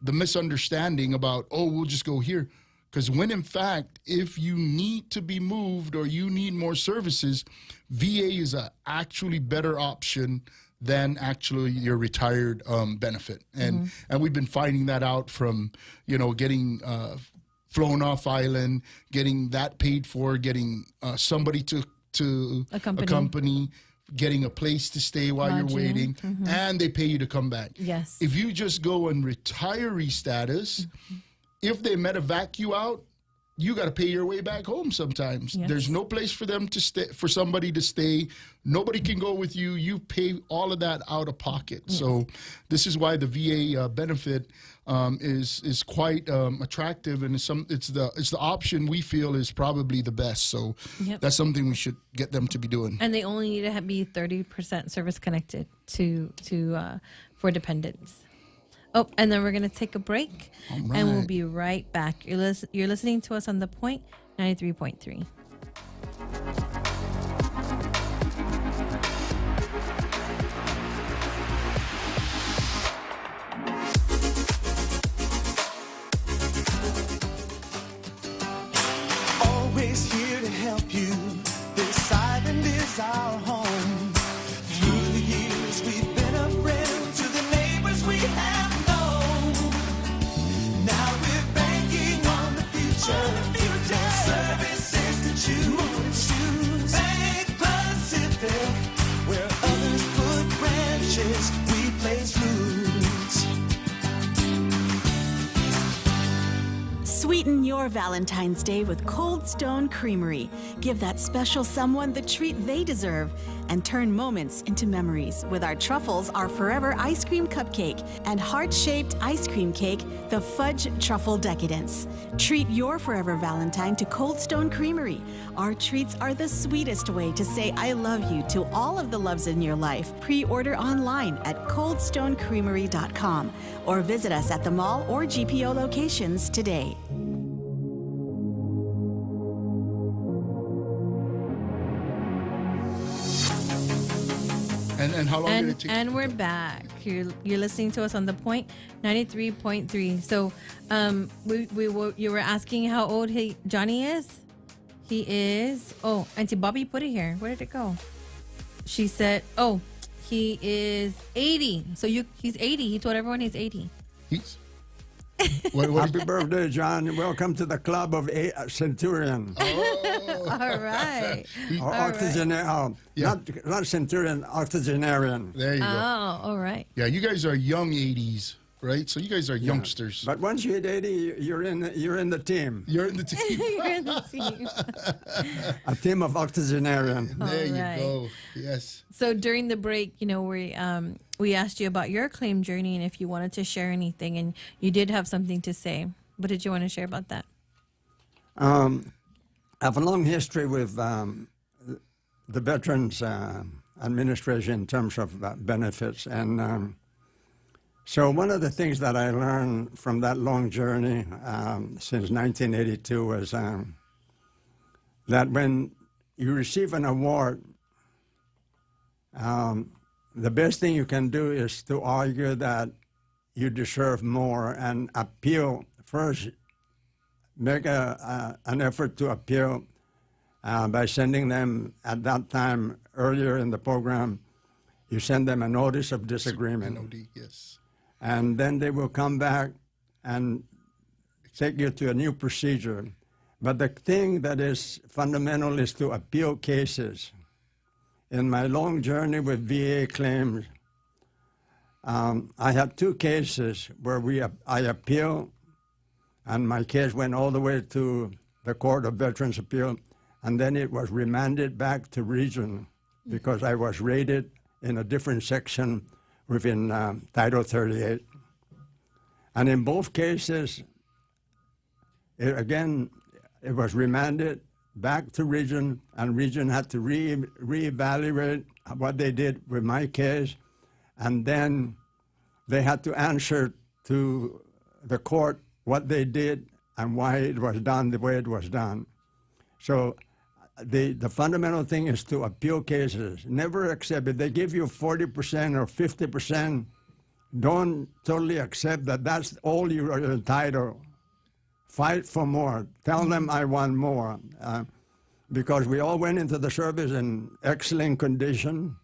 misunderstanding about, we'll just go here. Because when in fact, if you need to be moved or you need more services, VA is a actually better option than actually your retired benefit. And we've been finding that out from, getting flown off island, getting that paid for, getting somebody to accompany, getting a place to stay while you're waiting, and they pay you to come back. Yes. If you just go on retiree status, if they medevac you out, you got to pay your way back home sometimes. Yes. There's no place for them to stay, for somebody to stay. Nobody can go with you. You pay all of that out of pocket. Yes. So this is why the VA benefit is quite attractive, and it's the option we feel is probably the best. So that's something we should get them to be doing. And they only need to be 30% service connected for dependents. Oh, and then we're going to take a break, and we'll be right back. You're listening to us on The Point 93.3. Always here to help you. This island is our home. Through the years, we've been a friend to the neighbors we have. Services to choose. Bank Pacific, where others put branches, we place roots. Sweeten your Valentine's Day with Cold Stone Creamery. Give that special someone the treat they deserve and turn moments into memories with our Truffles, our Forever Ice Cream Cupcake, and heart-shaped ice cream cake, the Fudge Truffle Decadence. Treat your Forever Valentine to Cold Stone Creamery. Our treats are the sweetest way to say I love you to all of the loves in your life. Pre-order online at coldstonecreamery.com or visit us at the mall or GPO locations today. And how long did it take? And we're back. You're listening to us on The Point 93.3. So, you were asking how old Johnny is. He is. Oh, Auntie Bobby put it here. Where did it go? She said, he is 80. So he's 80. He told everyone he's 80. Happy birthday, John. Welcome to the club of Centurion. All right. Not Centurion, octogenarian. There you go. Oh, all right. Yeah, you guys are young 80s, right? So you guys are youngsters. But once you hit 80, you're in the team. You're in the team. You're in the team. A team of octogenarian. There you go. Yes. So during the break, we asked you about your claim journey and if you wanted to share anything, and you did have something to say. What did you want to share about that? I have a long history with the Veterans Administration in terms of benefits, and So one of the things that I learned from that long journey since 1982 was that when you receive an award, the best thing you can do is to argue that you deserve more and appeal first. Make an effort to appeal by sending them, at that time, earlier in the program, you send them a notice of disagreement. NOD, yes. And then they will come back and take you to a new procedure. But the thing that is fundamental is to appeal cases. In my long journey with VA claims, I had 2 cases where I appealed, and my case went all the way to the Court of Veterans Appeal, and then it was remanded back to region because I was rated in a different section within Title 38. And in both cases, it was remanded back to region, and region had to reevaluate what they did with my case, and then they had to answer to the court what they did and why it was done the way it was done. So the fundamental thing is to appeal cases. Never accept it. They give you 40% or 50%. Don't totally accept that that's all you are entitled. Fight for more. Tell them I want more. Because we all went into the service in excellent condition,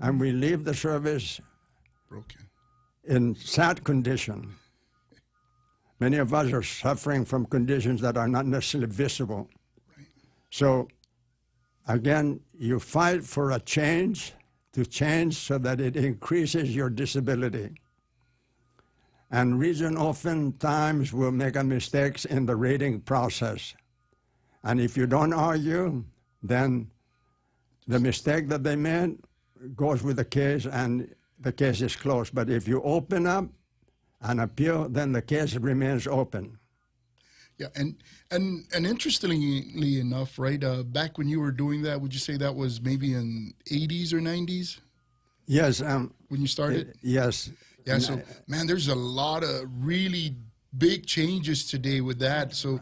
and we leave the service broken, in sad condition. Many of us are suffering from conditions that are not necessarily visible. Right. So, again, you fight for a change, to change so that it increases your disability. And region oftentimes will make a mistakes in the rating process. And if you don't argue, then the mistake that they made goes with the case and the case is closed. But if you open up an appeal, then the case remains open. Yeah, and interestingly enough, right, back when you were doing that, would you say that was maybe in 80s or 90s? Yes. When you started? Yes. Yeah, so, man, there's a lot of really big changes today with that. So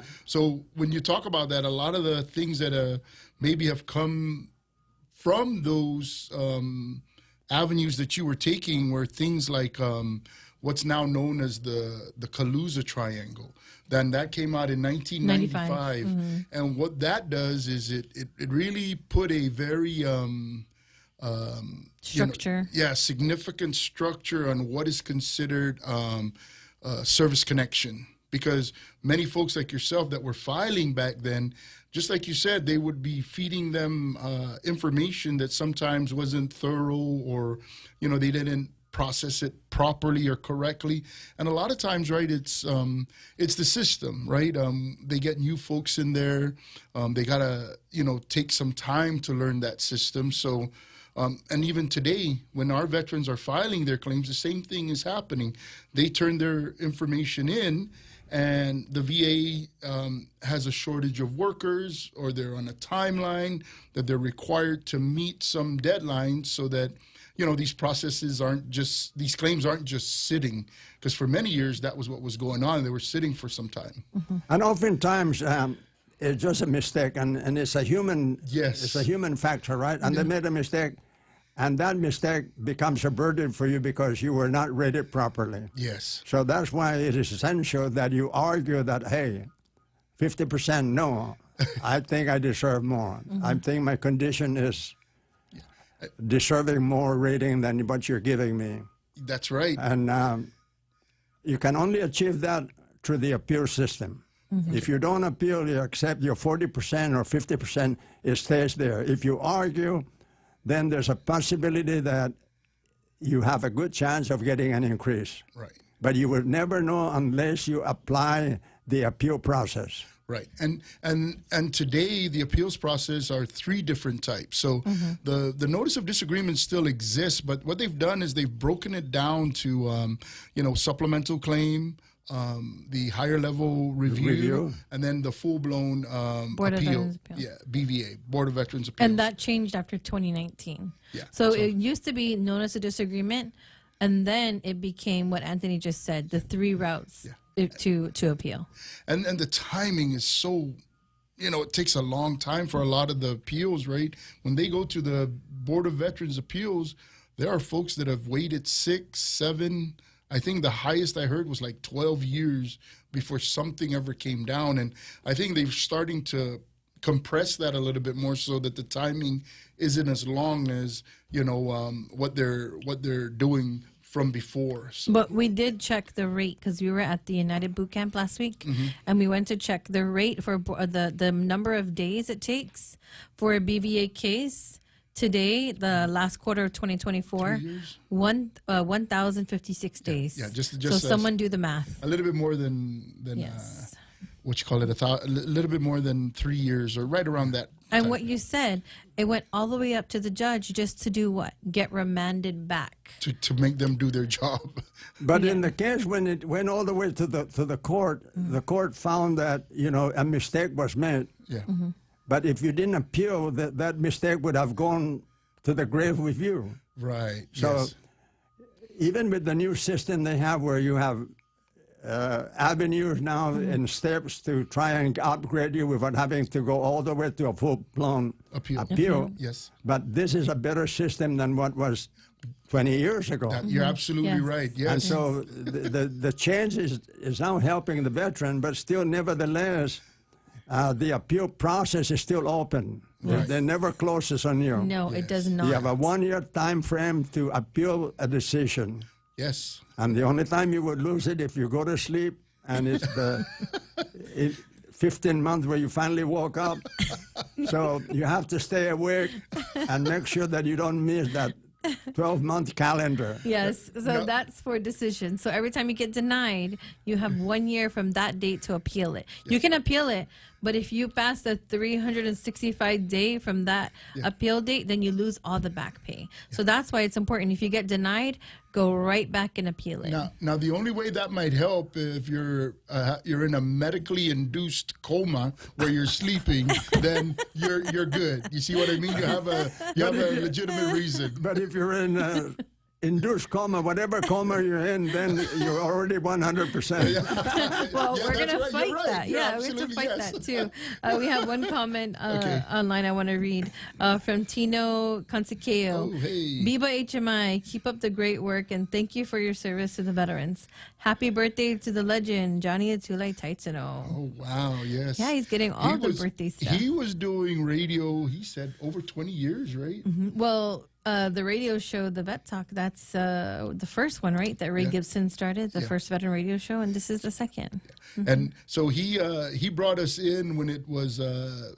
when you talk about that, a lot of the things that maybe have come from those avenues that you were taking were things like what's now known as the Calusa Triangle. Then that came out in 1995. Mm-hmm. And what that does is it really put a very structure. Significant structure on what is considered service connection. Because many folks like yourself that were filing back then, just like you said, they would be feeding them information that sometimes wasn't thorough, or, they didn't process it properly or correctly. And a lot of times, right, it's the system, right? They get new folks in there. They got to, take some time to learn that system. So, and even today, when our veterans are filing their claims, the same thing is happening. They turn their information in, and the VA has a shortage of workers, or they're on a timeline that they're required to meet some deadlines so that, these processes these claims aren't just sitting. Because for many years, that was what was going on. They were sitting for some time. Mm-hmm. And oftentimes, it's just a mistake, and it's a human, it's a human factor, right? And they made a mistake, and that mistake becomes a burden for you because you were not rated properly. Yes. So that's why it is essential that you argue that, hey, 50% no, I think I deserve more. I think my condition is deserving more rating than what you're giving me. That's right. And you can only achieve that through the appeal system. If you don't appeal, you accept your 40% or 50%, it stays there. If you argue, then there's a possibility that you have a good chance of getting an increase. Right. But you will never know unless you apply the appeal process. Right. And today the appeals process are 3 different types. So the notice of disagreement still exists, but what they've done is they've broken it down to supplemental claim, the higher level review, and then the full-blown Board of appeal. Veterans Appeal. Yeah, BVA, Board of Veterans Appeals. And that changed after 2019. Yeah. So it used to be notice of disagreement, And then it became what Anthony just said, the 3 routes to appeal. And the timing is so, it takes a long time for a lot of the appeals, right? When they go to the Board of Veterans Appeals, there are folks that have waited 6, 7, I think the highest I heard was like 12 years before something ever came down. And I think they're starting to compress that a little bit more so that the timing isn't as long as, what they're doing from before. So. But we did check the rate because we were at the United Boot Camp last week, and we went to check the rate for the number of days it takes for a BVA case. Today, the last quarter of 2024, 1,056 days. Yeah, just so someone do the math. A little bit more than yes. What you call it, a little bit more than 3 years, or right around that. And what you said, it went all the way up to the judge just to do what? Get remanded back. To make them do their job. But in the case when it went all the way to the court, the court found that, a mistake was made. Yeah. But if you didn't appeal, that mistake would have gone to the grave with you. Right. So even with the new system they have where you have avenues now and steps to try and upgrade you without having to go all the way to a full-blown appeal. Yes. But this is a better system than what was 20 years ago. You're absolutely right. Yes. And so the change is now helping the veteran, but still, nevertheless, the appeal process is still open. Yes. They never closes on you. No, it does not. You have a 1-year time frame to appeal a decision. Yes. And the only time you would lose it if you go to sleep and it's the 15 months where you finally woke up. So you have to stay awake and make sure that you don't miss that 12-month calendar. Yes, so that's for decision. So every time you get denied, you have 1 year from that date to appeal it. You can appeal it, but if you pass the 365 day from that appeal date, then you lose all the back pay. So that's why it's important. If you get denied, go right back and appeal it. Now the only way that might help if you're in a medically induced coma where you're sleeping, then you're good. You see what I mean? You have a legitimate reason. But if you're in induced coma, whatever coma you're in, then you're already 100%. Well, we're going to fight that. Yeah, we have to fight that too. We have one comment online I want to read from Tino Consequeo. Oh, hey. Biba HMI, keep up the great work and thank you for your service to the veterans. Happy birthday to the legend, Johnny Atulay Taitsano. Oh, wow, yes. Yeah, he's getting all the birthday stuff. He was doing radio, he said, over 20 years, right? Well, the radio show, the Vet Talk, that's the first one, right? That Ray Gibson started, the first veteran radio show, and this is the second. And so he brought us in when it was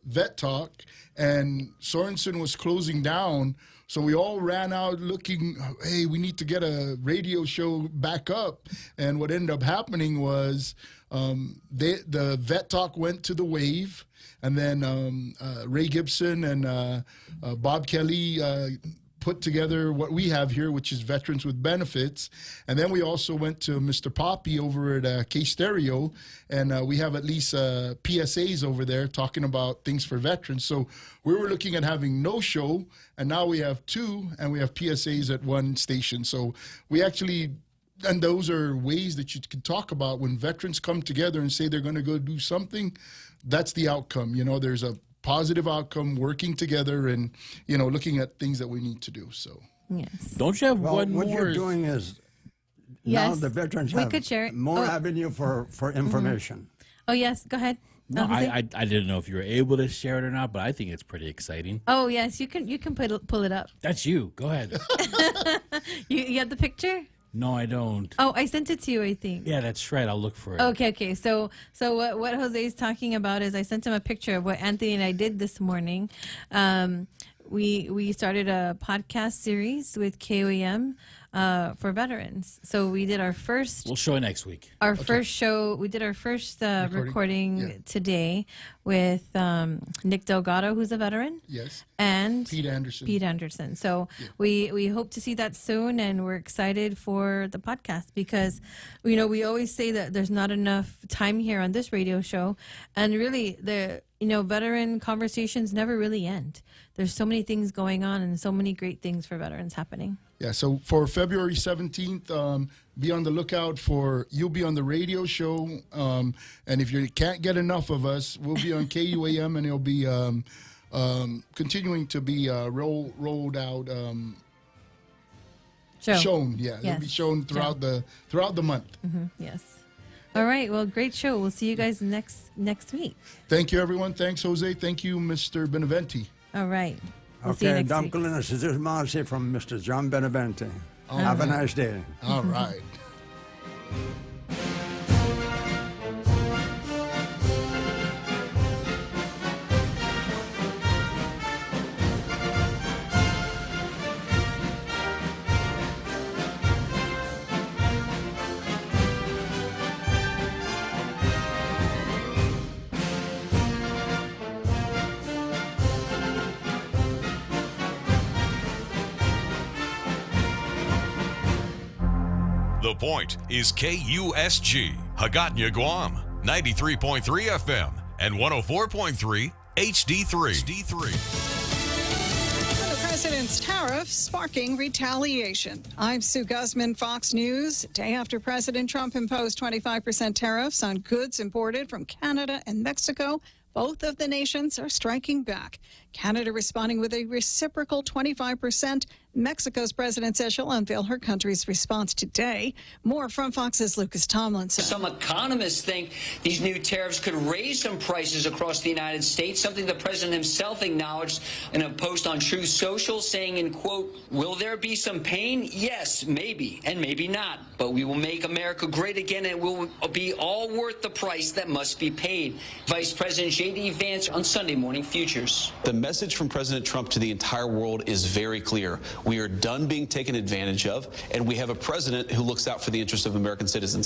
Vet Talk, and Sorensen was closing down. So we all ran out looking, hey, we need to get a radio show back up. And what ended up happening was the Vet Talk went to the Wave, and then Ray Gibson and Bob Kelly put together what we have here, which is Veterans with Benefits. And then we also went to Mr. Poppy over at K-Stereo, and we have at least PSAs over there talking about things for veterans. So we were looking at having no show, and now we have 2, and we have PSAs at 1 station. So we actually, and those are ways that you can talk about when veterans come together and say they're going to go do something. That's the outcome. There's a positive outcome, working together and, looking at things that we need to do. So, yes. Don't you have one more? What you're doing is now the veterans have could share it. more avenue for information. Oh, yes. Go ahead. No, I didn't know if you were able to share it or not, but I think it's pretty exciting. Oh, yes. You can pull it up. That's you. Go ahead. You have the picture? No, I don't. Oh, I sent it to you, I think. Yeah, that's right. I'll look for it. Okay. So what Jose is talking about is I sent him a picture of what Anthony and I did this morning. We started a podcast series with KOAM for veterans. So we did our first. We'll show it next week. First show. We did our first recording today with Nick Delgado, who's a veteran. Yes. And Pete Anderson. So we hope to see that soon, and we're excited for the podcast because we always say that there's not enough time here on this radio show, and really veteran conversations never really end. There's so many things going on and so many great things for veterans happening. Yeah, so for February 17th, be on the lookout you'll be on the radio show. And if you can't get enough of us, we'll be on KUAM, and it'll be continuing to be rolled out. Shown. Yeah, it'll be shown throughout the month. Yes. All right. Well, great show. We'll see you guys next week. Thank you, everyone. Thanks, Jose. Thank you, Mr. Beneventi. All right. We'll see you Okay, next week. Dunkelin, this is Marcy from Mr. John Beneventi. Have a nice day. All right. The Point is KUSG, Hagåtña, Guam, 93.3 FM and 104.3 HD3. The president's tariff sparking retaliation. I'm Sue Guzman, Fox News. Day after President Trump imposed 25% tariffs on goods imported from Canada and Mexico, both of the nations are striking back. Canada responding with a reciprocal 25%. Mexico's president says she'll unveil her country's response today. More from Fox's Lucas Tomlinson. Some economists think these new tariffs could raise some prices across the United States, something the president himself acknowledged in a post on Truth Social, saying, in quote, "Will there be some pain? Yes, maybe, and maybe not. But we will make America great again, and it will be all worth the price that must be paid." Vice President J.D. Vance on Sunday Morning Futures. The message from President Trump to the entire world is very clear. We are done being taken advantage of, and we have a president who looks out for the interests of American citizens.